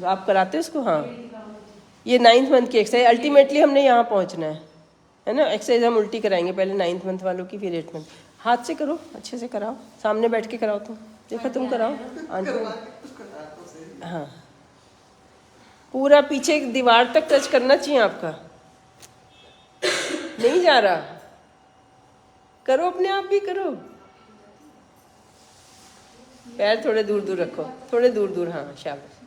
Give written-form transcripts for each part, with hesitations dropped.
चलो आप कराते हो इसको। हाँ, ये 9th मंथ की एक्सरसाइज, अल्टीमेटली हमने यहाँ पहुँचना है ना। एक्सरसाइज हम उल्टी कराएंगे, पहले 9th मंथ वालों की, फिर 8th मंथ। हाथ से करो, अच्छे से कराओ, सामने बैठ के कराओ। तुम देखो, तुम कराओ आंटी। हाँ, पूरा पीछे दीवार तक टच करना चाहिए आपका। नहीं जा रहा, करो अपने आप भी करो। पैर थोड़े दूर दूर रखो, थोड़े दूर दूर। हाँ शाबाश।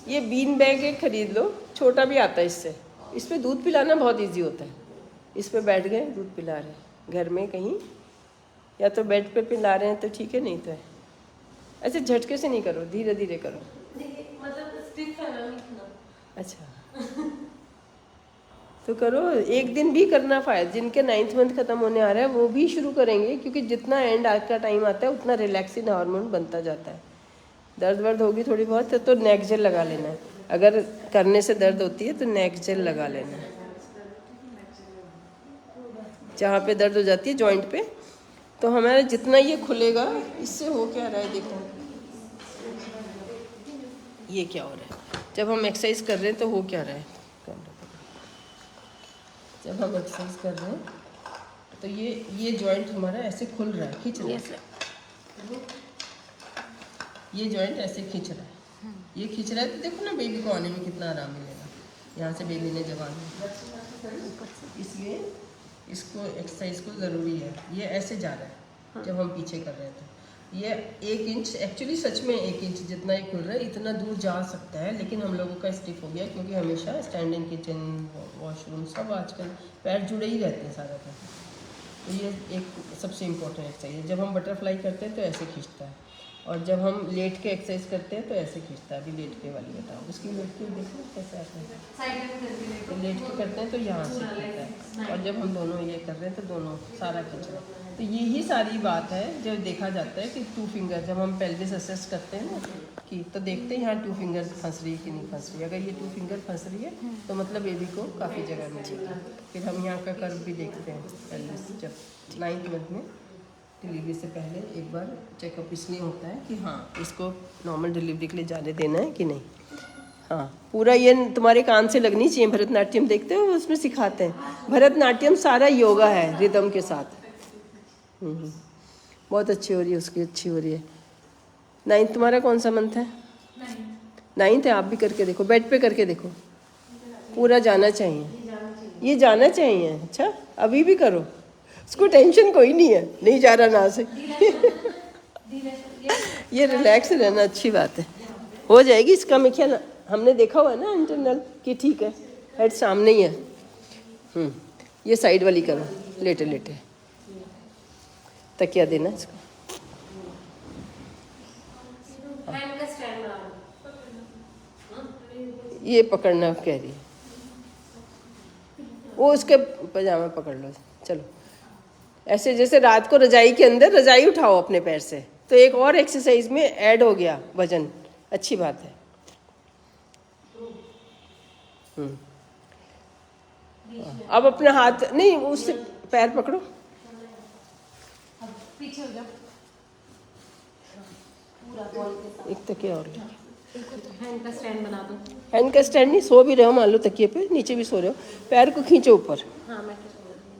ये बीन बैग एक खरीद लो, छोटा भी आता है इससे। इस पे दूध पिलाना बहुत इजी होता है। इस पे बैठ गए, दूध पिला रहे हैं घर में कहीं, या तो बेड पे पिला रहे हैं तो ठीक है, नहीं तो है ऐसे झटके से नहीं करो, धीरे धीरे करो। अच्छा तो करो, एक दिन भी करना फायदा। जिनके 9th मंथ खत्म होने आ रहा है वो भी शुरू करेंगे, क्योंकि जितना एंड आज का टाइम आता है उतना रिलैक्सिंग हार्मोन बनता जाता है। दर्द वर्द होगी थोड़ी बहुत तो नेक जेल लगा लेना है। अगर करने से दर्द होती है तो नेक जेल लगा लेना है। जहाँ पे दर्द हो जाती है जॉइंट पे, तो हमारा जितना ये खुलेगा, इससे हो क्या रहा है देखो, ये क्या हो रहा है जब हम एक्सरसाइज कर रहे हैं, तो हो क्या रहा है। जब हम एक्सरसाइज कर रहे हैं तो ये जॉइंट हमारा ऐसे खुल रहा है, खींच रहा है। ये जॉइंट ऐसे खींच रहा है, ये खींच रहा है। तो देखो ना बेबी को आने में कितना आराम मिलेगा। यहाँ से बेबी ने जब आना, इसलिए इसको एक्सरसाइज को ज़रूरी है। ये ऐसे जा रहा है जब हम पीछे कर रहे हैं, तो ये 1 इंच, एक्चुअली सच में 1 इंच जितना ही खुल रहा है, इतना दूर जा सकता है। लेकिन हम लोगों का स्टिफ हो गया, क्योंकि हमेशा स्टैंडिंग किचन, वॉशरूम सब आजकल पैर जुड़े ही रहते हैं सारा दिन। तो ये एक सबसे इम्पोर्टेंट एक्सरसाइज है। जब हम बटरफ्लाई करते हैं तो ऐसे खींचता है, और जब हम लेट के एक्सरसाइज करते हैं तो ऐसे खींचता है। अभी लेट के वाली बताओ, उसकी लेट के देखो कैसे आता है। तो लेट के करते हैं तो यहाँ से खींचता है, और जब हम दोनों ये कर रहे हैं तो दोनों सारा खींच रहे हैं। तो यही सारी बात है जो देखा जाता है कि 2 फिंगर, जब हम पेल्विस असेस करते हैं ना कि, तो देखते हैं यहाँ 2 फिंगर फंस रही है कि नहीं फंस रही है। अगर ये 2 फिंगर फंस रही है तो मतलब बेबी को काफ़ी जगह मिलेगी। फिर हम यहाँ का कर्व भी देखते हैं पेल्विस, जब 9th मंथ में डिलीवरी से पहले एक बार चेकअप इसलिए होता है कि हाँ इसको नॉर्मल डिलीवरी के लिए जाने देना है कि नहीं। हाँ, पूरा ये तुम्हारे कान से लगनी चाहिए। भरतनाट्यम देखते हो, उसमें सिखाते हैं। भरतनाट्यम सारा योगा है रिदम के साथ। बहुत अच्छी हो रही है उसकी, अच्छी हो रही है। 9th तुम्हारा कौन सा मंथ है? 9th है। आप भी करके देखो, बेड पे करके देखो, पूरा जाना चाहिए, ये जाना चाहिए। अच्छा, अभी भी करो, उसको टेंशन कोई नहीं है, नहीं जा रहा ना से ये रिलैक्स रहना अच्छी बात है, हो जाएगी। इसका में क्या हमने देखा हुआ है ना इंटरनल कि ठीक है, हेड सामने ही है। ये साइड वाली करो, लेटे लेटे, तकिया देना इसको। ये पकड़ना कह रही है, वो उसके पजामा पकड़ लो। चलो, ऐसे जैसे रात को रजाई के अंदर रजाई उठाओ अपने पैर से, तो एक और एक्सरसाइज में ऐड हो गया वजन, अच्छी बात है। अब अपना हाथ नहीं, उससे पैर पकड़ो, पीछे हो जाओ, एक तकिया और हैंड का स्टैंड बना दो। हैंड का स्टैंड नहीं, सो भी रहे हो मान लो तकिए पे, नीचे भी सो रहे हो, पैर को खींचो ऊपर। हाँ, मैं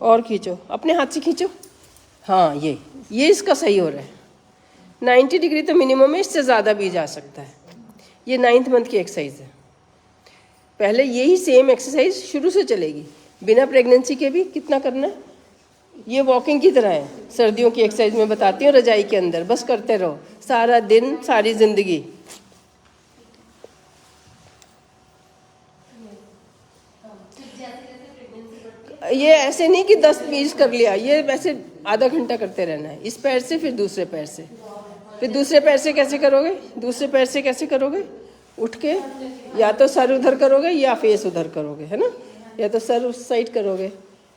और खींचो, अपने हाथ से खींचो। हाँ, ये इसका सही हो रहा है। 90 डिग्री तो मिनिमम है, इससे ज़्यादा भी जा सकता है। ये 9th मंथ की एक्सरसाइज है। पहले यही सेम एक्सरसाइज शुरू से चलेगी, बिना प्रेगनेंसी के भी। कितना करना है, ये वॉकिंग की तरह है। सर्दियों की एक्सरसाइज में बताती हूँ, रजाई के अंदर बस करते रहो सारा दिन, सारी जिंदगी। ये ऐसे नहीं कि 10-20 कर लिया, ये वैसे आधा घंटा करते रहना है। इस पैर से, फिर दूसरे पैर से, फिर दूसरे पैर से कैसे करोगे, दूसरे पैर से कैसे करोगे, उठ के या तो सर उधर करोगे या फेस उधर करोगे, है ना, या तो सर उस साइड करोगे।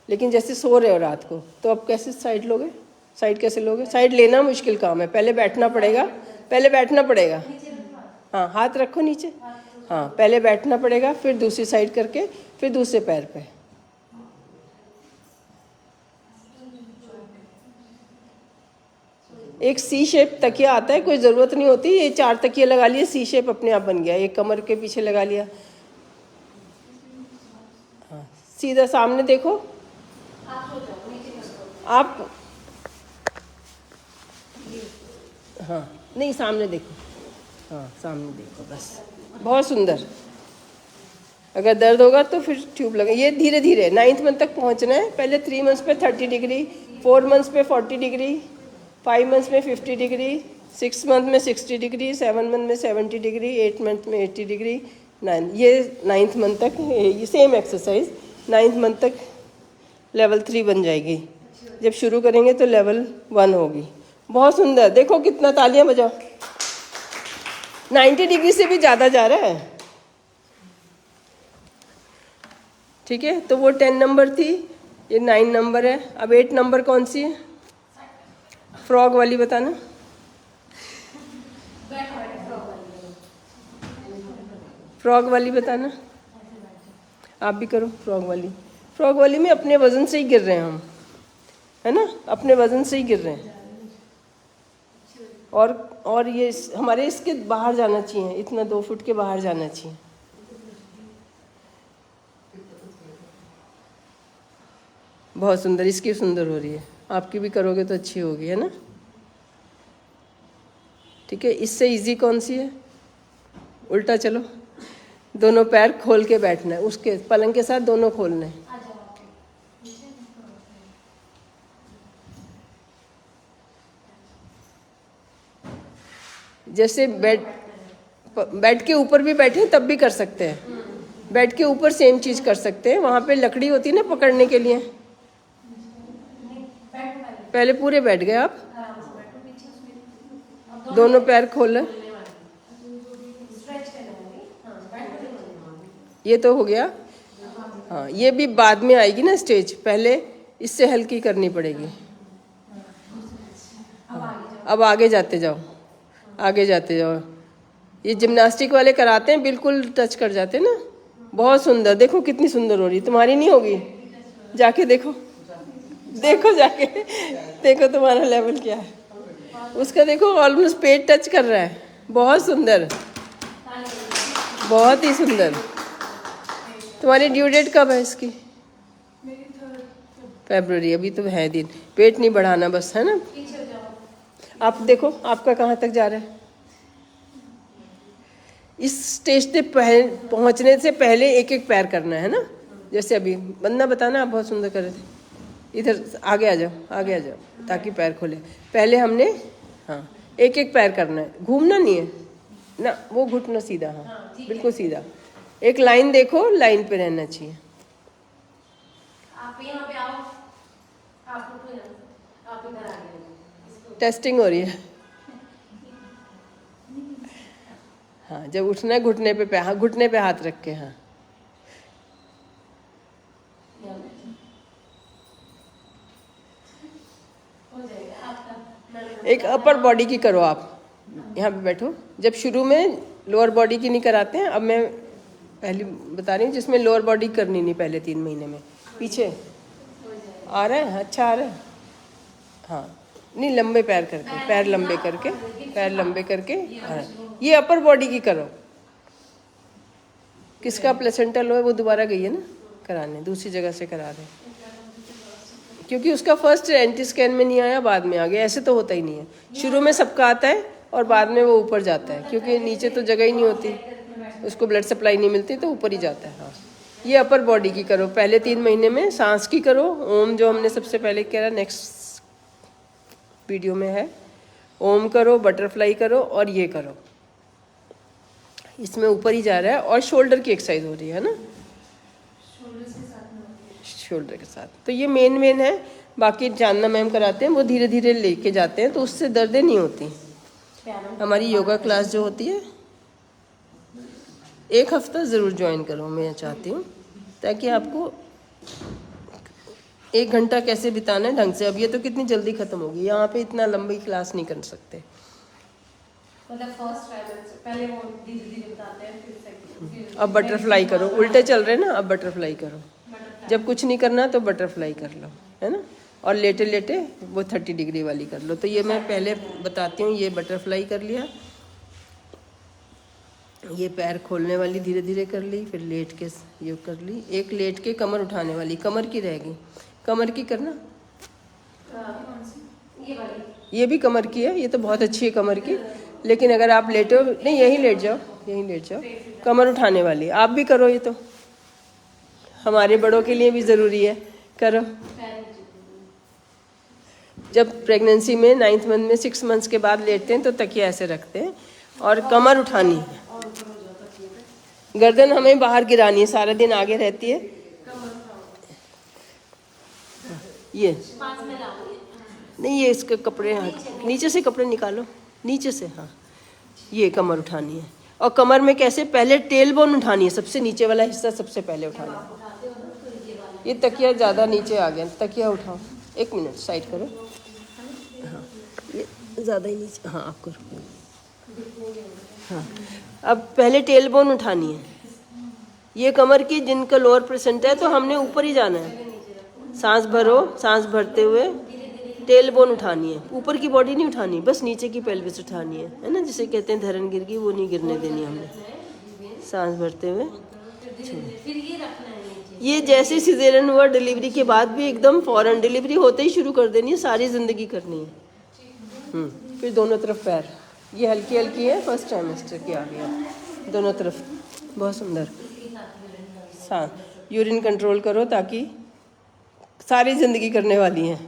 लेकिन जैसे सो रहे हो रात को, तो अब कैसे साइड लोगे, साइड कैसे लोगे? साइड लेना मुश्किल काम है, पहले बैठना पड़ेगा, पहले बैठना पड़ेगा। हाँ, हाथ रखो नीचे। हाँ, पहले बैठना पड़ेगा, फिर दूसरी साइड करके, फिर दूसरे पैर पे। एक सी शेप तकिया आता है, कोई ज़रूरत नहीं होती, ये 4 तकिए लगा लिए, सी शेप अपने आप बन गया। एक कमर के पीछे लगा लिया। हाँ, सीधा सामने देखो आप। हाँ नहीं, सामने देखो। हाँ सामने देखो बस, बहुत सुंदर। अगर दर्द होगा तो फिर ट्यूब लगे। ये धीरे धीरे 9th मंथ तक पहुंचना है। पहले 3 मंथ्स पे 30 डिग्री, 4 मंथ्स पे 40 डिग्री, 5 मंथ्स में 50 डिग्री, 6 मंथ में 60 डिग्री, 7 मंथ में 70 डिग्री, 8 मंथ में 80 डिग्री, 9 ये 9th मंथ तक ये सेम एक्सरसाइज 9th मंथ तक लेवल 3 बन जाएगी। जब शुरू करेंगे तो लेवल 1 होगी। बहुत सुंदर, देखो कितना, तालियां बजाओ। 90 डिग्री से भी ज़्यादा जा रहा है। ठीक है, तो वो 10 नंबर थी, ये 9 नंबर है। अब 8 नंबर कौन सी है? फ्रॉग वाली बताना। फ्रॉग वाली बताना। आप भी करो फ्रॉग वाली। फ्रॉग वाली में अपने वजन से ही गिर रहे हैं हम, है ना, अपने वजन से ही गिर रहे हैं। और ये हमारे इसके बाहर जाना चाहिए, इतना 2 फुट के बाहर जाना चाहिए। बहुत सुंदर, इसकी सुंदर हो रही है, आपकी भी करोगे तो अच्छी होगी, है ना। ठीक है, इससे इजी कौन सी है? उल्टा चलो, दोनों पैर खोल के बैठना है, उसके पलंग के साथ दोनों खोलने हैं। जैसे बेड के ऊपर भी बैठे तब भी कर सकते हैं। बेड के ऊपर सेम चीज कर सकते हैं। वहां पे लकड़ी होती है ना पकड़ने के लिए। पहले पूरे बैठ गए आप, दोनों पैर खोले, ये तो हो गया। हाँ, ये भी बाद में आएगी ना स्टेज, पहले इससे हल्की करनी पड़ेगी। हाँ, अब आगे जाते जाओ, आगे जाते जाओ। ये जिम्नास्टिक वाले कराते हैं, बिल्कुल टच कर जाते हैं ना। बहुत सुंदर, देखो कितनी सुंदर हो रही। तुम्हारी नहीं होगी? जाके देखो, देखो जाके देखो तुम्हारा लेवल क्या है। उसका देखो ऑलमोस्ट पेट टच कर रहा है। बहुत सुंदर, बहुत ही सुंदर। तुम्हारी ड्यू डेट कब है इसकी? फरवरी, अभी तो है दिन। पेट नहीं बढ़ाना बस, है ना। आप देखो आपका कहाँ तक जा रहा है। इस स्टेज पे पहुंचने से पहले एक एक पैर करना है ना। जैसे अभी बंदा बताना, आप बहुत सुंदर कर रहे थे। इधर आगे आ जाओ, आगे आ जाओ ताकि पैर खोले। पहले हमने, हाँ, एक एक पैर करना है, घूमना नहीं है ना, वो घुटना सीधा। हाँ बिल्कुल सीधा। एक लाइन देखो, लाइन पे रहना चाहिए। आप यहाँ पे आओ, आप इधर आ गए। टेस्टिंग हो रही है। हाँ, जब उठना है घुटने पे, हाँ घुटने पे हाथ रख के। हाँ, एक अपर बॉडी की करो आप। यहाँ पे बैठो। जब शुरू में लोअर बॉडी की नहीं कराते हैं, अब मैं पहले बता रही हूँ जिसमें लोअर बॉडी करनी नहीं पहले 3 महीने में। पीछे आ रहा है, अच्छा आ रहा है। हाँ, नहीं लंबे पैर करके, पैर लंबे करके, पैर लंबे करके। हाँ, ये अपर बॉडी की करो। किसका प्लेसेंटल है वो दोबारा गई है ना कराने, दूसरी जगह से करा रहे, क्योंकि उसका फर्स्ट एंटी स्कैन में नहीं आया, बाद में आ गया। ऐसे तो होता ही नहीं है, शुरू में सबका आता है और बाद में वो ऊपर जाता है, क्योंकि नीचे तो जगह ही नहीं होती, उसको ब्लड सप्लाई नहीं मिलती, तो ऊपर ही जाता है। हाँ, ये अपर बॉडी की करो पहले 3 महीने में। सांस की करो, ओम जो हमने सबसे पहले करा, नेक्स्ट वीडियो में है। ओम करो, बटरफ्लाई करो और ये करो, इसमें ऊपर ही जा रहा है। और शोल्डर की एक्सरसाइज हो रही है ना, शोल्डर के साथ। तो ये मेन है। बाकी जानना मैम कराते हैं, वो धीरे धीरे लेके जाते हैं, तो उससे दर्दें नहीं होती। हमारी योगा क्लास जो होती है, 1 हफ्ता ज़रूर ज्वाइन करो, मैं चाहती हूँ, ताकि आपको 1 घंटा कैसे बिताना है ढंग से। अब ये तो कितनी जल्दी ख़त्म होगी, यहाँ पे इतना लंबी क्लास नहीं कर सकते। मतलब फर्स्ट पहले वो धीरे-धीरे बताते हैं, फिर अब बटरफ्लाई करो। उल्टे चल रहे हैं ना, अब बटरफ्लाई करो। जब कुछ नहीं करना तो बटरफ्लाई कर लो, है ना। और लेटे लेटे वो 30 डिग्री वाली कर लो। तो ये मैं पहले बताती हूँ। ये बटरफ्लाई कर लिया, ये पैर खोलने वाली धीरे धीरे कर ली, फिर लेट के ये कर ली, एक लेट के कमर उठाने वाली, कमर की रहेगी, कमर की करना। ये भी कमर की है, ये तो बहुत अच्छी है कमर की, लेकिन अगर आप लेटो नहीं, यहीं लेट जाओ, यहीं लेट जाओ, कमर उठाने वाली आप भी करो। ये तो हमारे बड़ों के लिए भी ज़रूरी है, करो। जब प्रेगनेंसी में 9th मंथ में 6 मंथ्स के बाद लेटते हैं तो तकिया ऐसे रखते हैं और कमर उठानी है, गर्दन हमें बाहर गिरानी है, सारा दिन आगे रहती है। ये नहीं, ये इसके कपड़े नीचे से कपड़े निकालो, नीचे से, हाँ, ये कमर उठानी है। और कमर में कैसे, पहले टेल बोन उठानी है, सबसे नीचे वाला हिस्सा सबसे पहले उठाना है। ये तकिया ज़्यादा नीचे आ गया, तकिया उठाओ, 1 मिनट साइड करो, हाँ, ये ज़्यादा ही नीचे, हाँ आप करो, हाँ। अब पहले टेल बोन उठानी है, ये कमर की, जिनका लोअर प्रेसेंट है तो हमने ऊपर ही जाना है। सांस भरो, सांस भरते हुए टेल बोन उठानी है, ऊपर की बॉडी नहीं उठानी, बस नीचे की पेल्विस उठानी है ना, जिसे कहते हैं धरन गिर गई, वो नहीं गिरने देनी हमने। सांस भरते हुए ये जैसे सिजेरियन हुआ डिलीवरी के बाद भी एकदम फौरन, डिलीवरी होते ही शुरू कर देनी है, सारी जिंदगी करनी है। फिर दोनों तरफ पैर, ये हल्की हल्की है, फर्स्ट ट्राइमेस्टर की आ गया, दोनों तरफ, बहुत सुंदर। सांस, यूरिन कंट्रोल करो, ताकि सारी जिंदगी करने वाली हैं,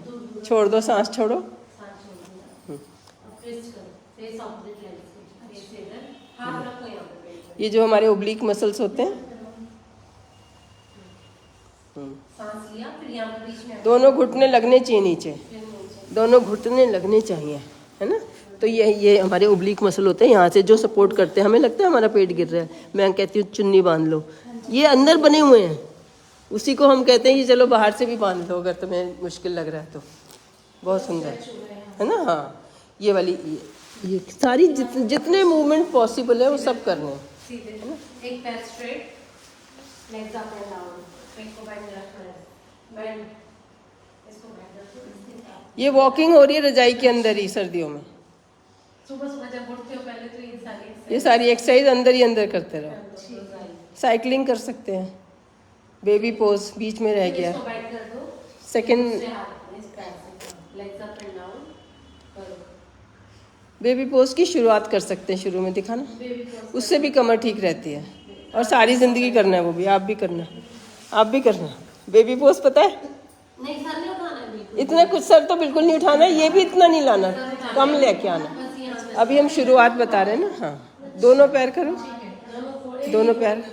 छोड़ दो, सांस छोड़ो। ये जो हमारे ओब्लिक मसल्स होते हैं, दोनों घुटने लगने चाहिए नीचे, दोनों घुटने लगने चाहिए, है ना। तो ये हमारे ओब्लिक मसल होते हैं, यहाँ से जो सपोर्ट करते हैं। हमें लगता है हमारा पेट गिर रहा है, मैं कहती हूँ चुन्नी बांध लो, ये अंदर बने हुए हैं, उसी को हम कहते हैं कि चलो बाहर से भी बांध लो अगर तुम्हें मुश्किल लग रहा है तो। बहुत सुंदर है ना, हाँ। ये वाली ये सारी जितने मूवमेंट पॉसिबल है वो सब करने हैं, है ना। एक पैर straight, legs up and down, पेट को बेंड रखना है, बेंड, इसको बेंड रखो। ये वॉकिंग हो रही है रजाई के अंदर ही सर्दियों में, सुबह सुबह जब उठते हो पहले तो ये सारी एक्सरसाइज अंदर ही अंदर करते रहो। साइकिलिंग कर सकते हैं, बेबी पोज बीच में रह गया, सेकंड बेबी पोज की शुरुआत कर सकते हैं, शुरू में दिखाना, उससे भी कमर ठीक रहती है। और सारी जिंदगी करना है वो भी, आप भी करना, आप भी करना। बेबी पोज पता है, नहीं सर नहीं उठाना है, इतना कुछ सर तो बिल्कुल नहीं उठाना, ये भी इतना नहीं लाना, कम लेके आना। अभी हम शुरुआत बता रहे हैं ना, हाँ। दोनों पैर करो, दोनों पैर,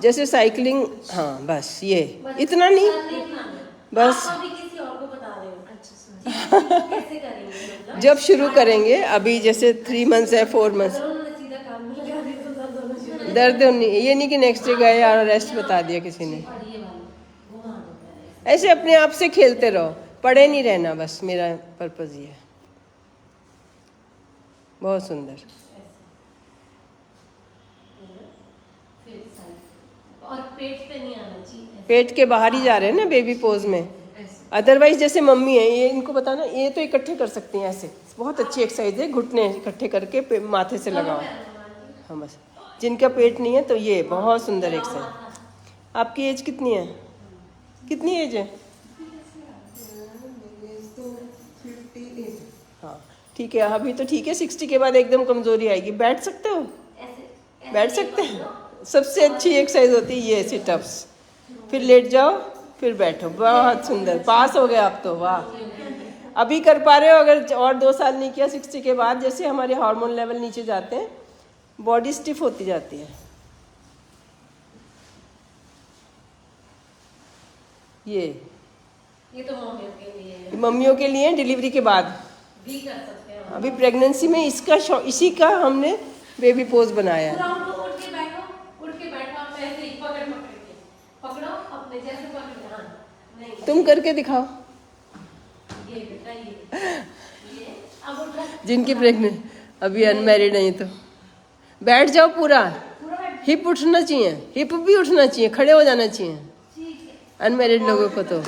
जैसे साइकिलिंग, हाँ बस ये इतना नहीं, बस जब शुरू करेंगे, अभी जैसे 3 मंथ्स है, 4 मंथ्स, दर्द नहीं, ये नहीं कि नेक्स्ट डे गए और रेस्ट बता दिया किसी ने। ऐसे अपने आप से खेलते रहो, पड़े नहीं रहना, बस मेरा पर्पज ये है। बहुत सुंदर। और पेट पे नहीं आना चाहिए, पेट के बाहर ही जा रहे हैं ना बेबी पोज में। अदरवाइज जैसे मम्मी है, ये इनको बताना, ये तो इकट्ठे कर सकती हैं ऐसे, बहुत अच्छी एक्सरसाइज है, घुटने इकट्ठे करके माथे से लगाओ, हाँ बस। जिनका पेट नहीं है तो ये बहुत सुंदर एक्सरसाइज। आपकी एज कितनी है, कितनी एज है? हाँ ठीक है, अभी तो ठीक है, 60 के बाद एकदम कमजोरी आएगी। बैठ सकते हो, बैठ सकते हैं, सबसे अच्छी एक्सरसाइज होती है ये सिटअप्स। फिर लेट जाओ, फिर बैठो, बहुत सुंदर, पास हो गए आप तो, वाह। अभी कर पा रहे हो, अगर और 2 साल नहीं किया, 60 के बाद जैसे हमारे हार्मोन लेवल नीचे जाते हैं, बॉडी स्टिफ होती जाती है। ये तो मम्मियों के लिए है, मम्मियों के लिए डिलीवरी के बाद भी कर सकते हैं। अभी प्रेगनेंसी में इसका इसी का हमने बेबी पोज बनाया है। उठ के बैठो, आप ऐसे ही पकड़ो अपने जैसे पकड़, हाँ नहीं तुम करके दिखाओ, ये बेटा ये अब उठ रहा, जिनकी प्रेग्नेंट अभी अनमैरिड नहीं तो बैठ जाओ पूरा, हिप उठना चाहिए, हिप भी उठना चाहिए, खड़े हो जाना चाहिए अनमैरिड लोगों को तो।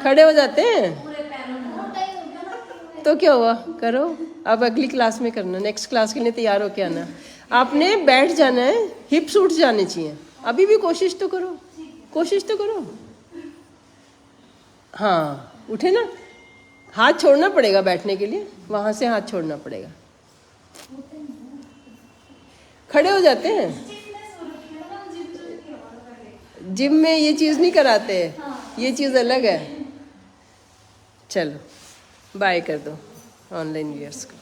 खड़े हो जाते हैं पूरे पैरों में। तो क्या हुआ, करो। अब अगली क्लास में करना, नेक्स्ट क्लास के लिए तैयार होके आना। आपने बैठ जाना है, हिप्स उठ जाने चाहिए। अभी भी कोशिश तो करो, कोशिश तो करो। हाँ उठे ना, हाथ छोड़ना पड़ेगा बैठने के लिए, वहाँ से हाथ छोड़ना पड़ेगा। खड़े हो जाते हैं। जिम में ये चीज़ नहीं कराते, ये चीज़ अलग है। चलो बाय कर दो ऑनलाइन व्यूअर्स को।